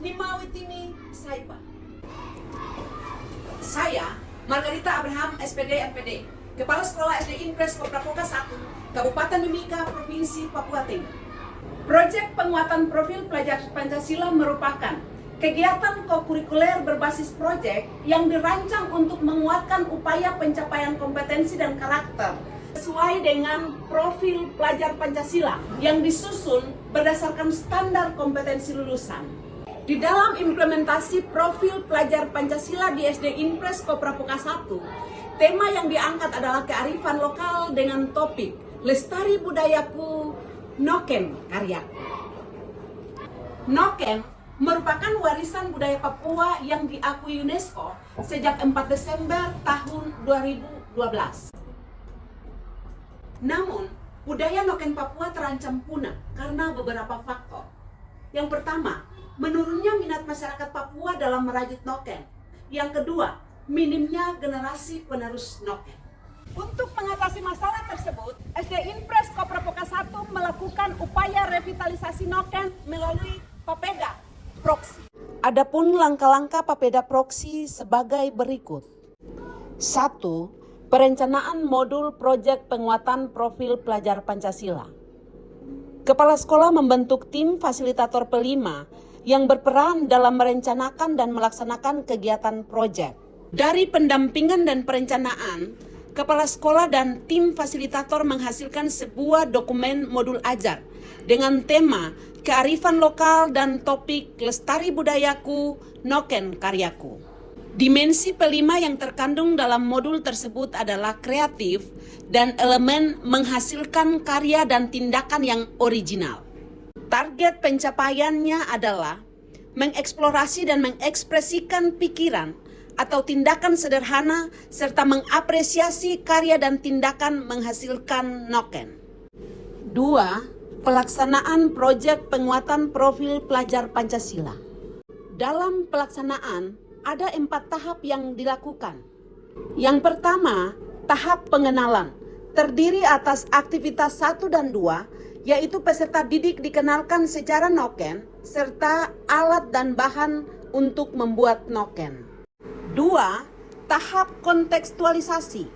Nimawitini Saipa. Saya, Margarita Abraham, SPD FPD, Kepala Sekolah SD Impres Koprapoka 1, Kabupaten Mimika, Provinsi Papua Tengah. Proyek penguatan profil pelajar Pancasila merupakan kegiatan kokurikuler berbasis proyek yang dirancang untuk menguatkan upaya pencapaian kompetensi dan karakter sesuai dengan profil pelajar Pancasila yang disusun berdasarkan standar kompetensi lulusan. Di dalam implementasi profil pelajar Pancasila di SD Impres Koprapoka 1, tema yang diangkat adalah kearifan lokal dengan topik Lestari Budayaku, Noken Karyaku. Noken merupakan warisan budaya Papua yang diakui UNESCO sejak 4 Desember tahun 2012. Namun, budaya Noken Papua terancam punah karena beberapa faktor. Yang pertama, menurunnya minat masyarakat Papua dalam merajut Noken. Yang kedua, minimnya generasi penerus Noken. Untuk mengatasi masalah tersebut, SD Impres Koprapoka 1 melakukan upaya revitalisasi Noken melalui Papeda Proksi. Adapun langkah-langkah Papeda Proksi sebagai berikut. 1. Perencanaan modul proyek penguatan profil pelajar Pancasila. Kepala sekolah membentuk tim fasilitator P5 yang berperan dalam merencanakan dan melaksanakan kegiatan proyek. Dari pendampingan dan perencanaan, kepala sekolah dan tim fasilitator menghasilkan sebuah dokumen modul ajar dengan tema kearifan lokal dan topik Lestari Budayaku, Noken Karyaku. Dimensi P5 yang terkandung dalam modul tersebut adalah kreatif dan elemen menghasilkan karya dan tindakan yang original. Target pencapaiannya adalah mengeksplorasi dan mengekspresikan pikiran atau tindakan sederhana serta mengapresiasi karya dan tindakan menghasilkan Noken. 2. Pelaksanaan proyek penguatan profil pelajar Pancasila. Dalam pelaksanaan, ada 4 tahap yang dilakukan. Yang pertama, tahap pengenalan, terdiri atas aktivitas 1 dan 2, yaitu peserta didik dikenalkan secara Noken, serta alat dan bahan untuk membuat Noken. 2. Tahap kontekstualisasi,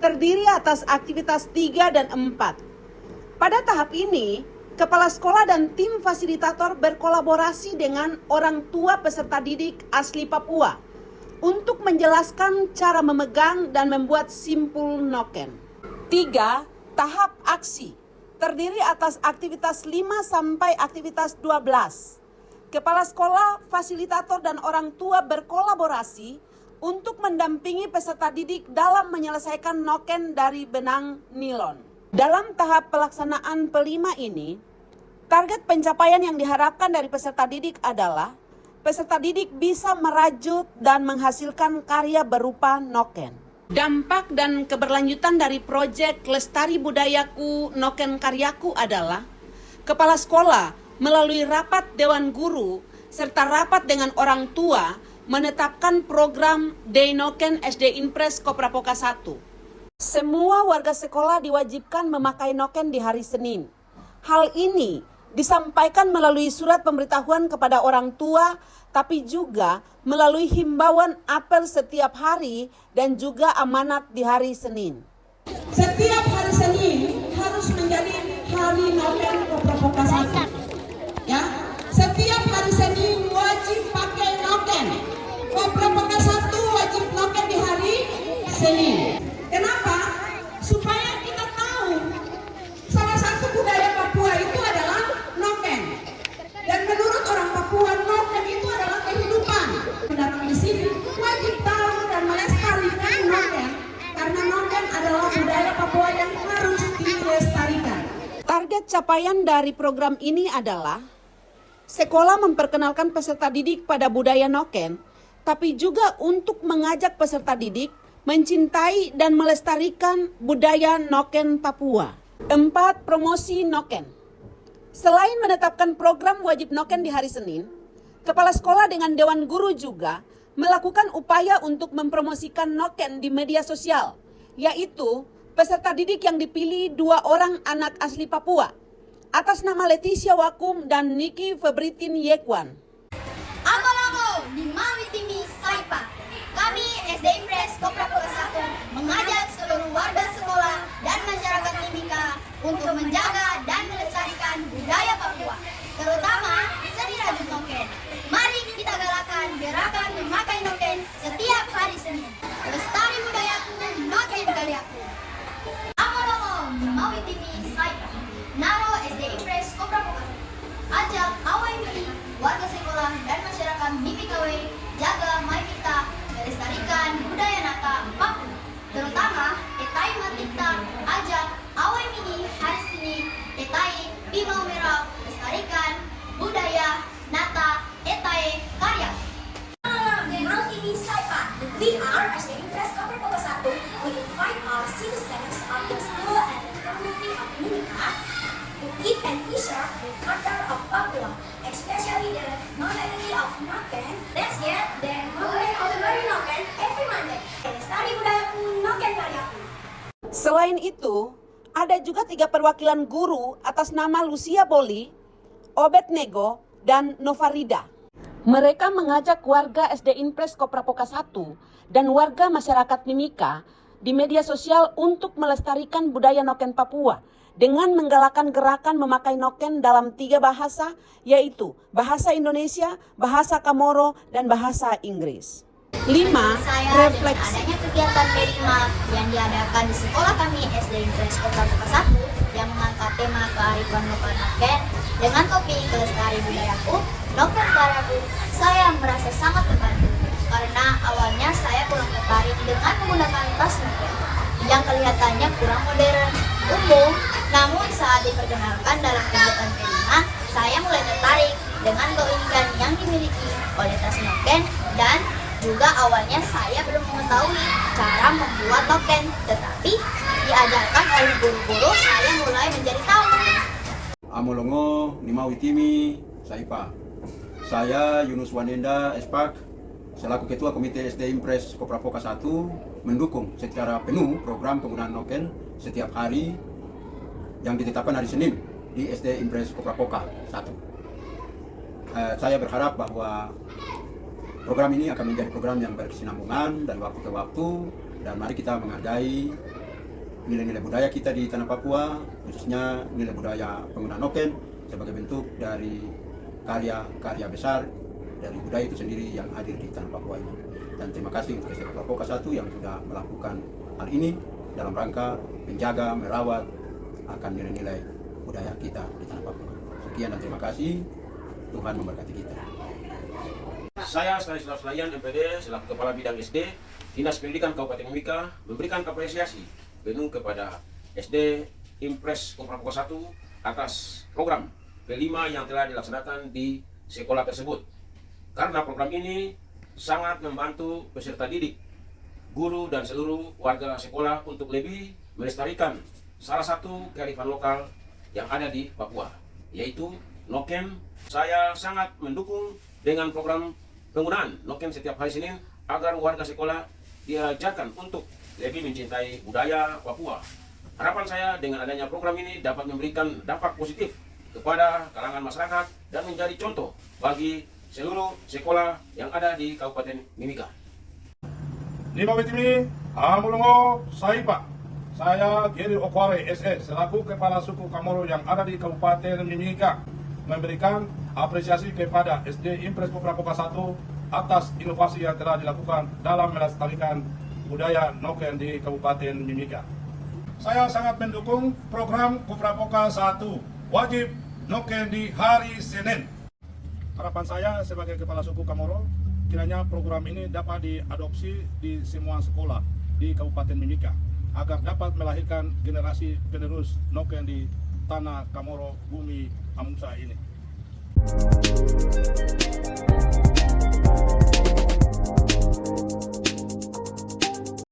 terdiri atas aktivitas 3 dan 4. Pada tahap ini, kepala sekolah dan tim fasilitator berkolaborasi dengan orang tua peserta didik asli Papua untuk menjelaskan cara memegang dan membuat simpul Noken. 3. Tahap aksi, terdiri atas aktivitas 5 sampai aktivitas 12. Kepala sekolah, fasilitator, dan orang tua berkolaborasi untuk mendampingi peserta didik dalam menyelesaikan Noken dari benang nilon. Dalam tahap pelaksanaan P5 ini, target pencapaian yang diharapkan dari peserta didik adalah peserta didik bisa merajut dan menghasilkan karya berupa Noken. Dampak dan keberlanjutan dari proyek Lestari Budayaku, Noken Karyaku adalah kepala sekolah melalui rapat Dewan Guru serta rapat dengan orang tua menetapkan program Denoken SD Impres Koprapoka 1. Semua warga sekolah diwajibkan memakai Noken di hari Senin. Hal ini disampaikan melalui surat pemberitahuan kepada orang tua, tapi juga melalui himbauan apel setiap hari dan juga amanat di hari Senin. Setiap hari Senin harus menjadi hari Noken Koprapoka 1. Ya, setiap hari Senin wajib pakai Noken. Koprapoka 1 wajib Noken di hari Senin. Kenapa? Supaya kita tahu salah satu budaya Papua itu adalah Noken. Dan menurut orang Papua, Noken itu adalah kehidupan. Pendatang di sini wajib tahu dan melestarikan Noken, karena Noken adalah budaya Papua yang harus dilestarikan. Target capaian dari program ini adalah sekolah memperkenalkan peserta didik pada budaya Noken, tapi juga untuk mengajak peserta didik mencintai dan melestarikan budaya Noken Papua. 4. Promosi Noken. Selain menetapkan program wajib Noken di hari Senin, kepala sekolah dengan Dewan Guru juga melakukan upaya untuk mempromosikan Noken di media sosial, yaitu peserta didik yang dipilih 2 orang anak asli Papua, atas nama Leticia Wakum dan Niki Febritin Yekwan. di Mawitimi Saipa. Kami SD Impres Koprapoka 1 mengajak seluruh warga sekolah dan masyarakat Mimika untuk menjaga dan melestarikan budaya Papua, terutama seni rajut noken. Mari kita galakan gerakan memakai noken setiap hari Senin. Lestari budayaku, noken karyaku. Amolomo Mawitimi Saipa. Naro SD Impres Koprapoka. Ajak awai mini, warga sekolah dan masyarakat Mimikawe jaga mai kita melestarikan budaya nata Papua, terutama etai matinta. Ajak awai mini hari Senin etai Bimau Merah melestarikan budaya nata etai karya. Mawitimi Saipa. We are SD Impres Koprapoka 1. We invite our citizens of the school and the community of Mimika to eat and preserve the culture of Papua, especially the modernity of Noken. Let's get the movement of the Mari Noken every Monday. Lestari budayaku, Noken karyaku. Selain itu, ada juga 3 perwakilan guru atas nama Lucia Boli, Obed Nego, dan Novarida. Mereka mengajak warga SD Impres Koprapoka 1 dan warga masyarakat Mimika di media sosial untuk melestarikan budaya Noken Papua dengan menggalakkan gerakan memakai noken dalam 3 bahasa, yaitu bahasa Indonesia, bahasa Kamoro, dan bahasa Inggris. 5. Saya Refleksi. dengan adanya kegiatan P5 yang diadakan di sekolah kami SD Impres Koprapoka 1 yang mengangkat tema kearifan lokal Noken dengan topik kelestari budayaku, Noken karyaku, saya merasa sangat terbantu karena awalnya saya kurang tertarik dengan menggunakan tas Noken yang kelihatannya kurang modern, umum. Namun saat diperkenalkan dalam kegiatan P5, saya mulai tertarik dengan keunikan yang dimiliki oleh tas Noken, dan juga awalnya saya belum mengetahui cara membuat noken, tetapi diajarkan oleh guru-guru saya mulai menjadi tahu. Amolongo ni Mawitimi Saipa. Saya Yunus Wanenda Espak selaku Ketua Komite SD Impres Koprapoka 1 mendukung secara penuh program penggunaan noken setiap hari yang ditetapkan hari Senin di SD Impres Koprapoka 1. Saya berharap bahwa program ini akan menjadi program yang berkesinambungan dari waktu ke waktu, dan mari kita menghargai nilai-nilai budaya kita di tanah Papua, khususnya nilai budaya penggunaan noken sebagai bentuk dari karya-karya besar dari budaya itu sendiri yang hadir di tanah Papua ini. Dan terima kasih untuk SD Koprapoka 1 yang sudah melakukan hal ini dalam rangka menjaga, merawat akan nilai-nilai budaya kita di tanah Papua. Sekian dan terima kasih. Tuhan memberkati kita. Saya Stanislaus Layan MPD selaku Kepala Bidang SD Dinas Pendidikan Kabupaten Mimika memberikan apresiasi penuh kepada SD Impres Koprapoka 1 atas program P5 yang telah dilaksanakan di sekolah tersebut. Karena program ini sangat membantu peserta didik, guru, dan seluruh warga sekolah untuk lebih melestarikan salah satu kearifan lokal yang ada di Papua, yaitu noken. Saya sangat mendukung dengan program penggunaan noken setiap hari Senin agar warga sekolah diajarkan untuk lebih mencintai budaya Papua. Harapan saya dengan adanya program ini dapat memberikan dampak positif kepada kalangan masyarakat dan menjadi contoh bagi seluruh sekolah yang ada di Kabupaten Mimika. Ni Mawitimi Amolongo Saipa. Saya Geri Okware SS selaku Kepala Suku Kamoro yang ada di Kabupaten Mimika memberikan apresiasi kepada SD Impres Koprapoka 1 atas inovasi yang telah dilakukan dalam melestarikan budaya noken di Kabupaten Mimika. Saya sangat mendukung program Koprapoka 1 wajib noken di hari Senin. Harapan saya sebagai Kepala Suku Kamoro, kiranya program ini dapat diadopsi di semua sekolah di Kabupaten Mimika agar dapat melahirkan generasi penerus noken di tanah Kamoro bumi Amungsa ini.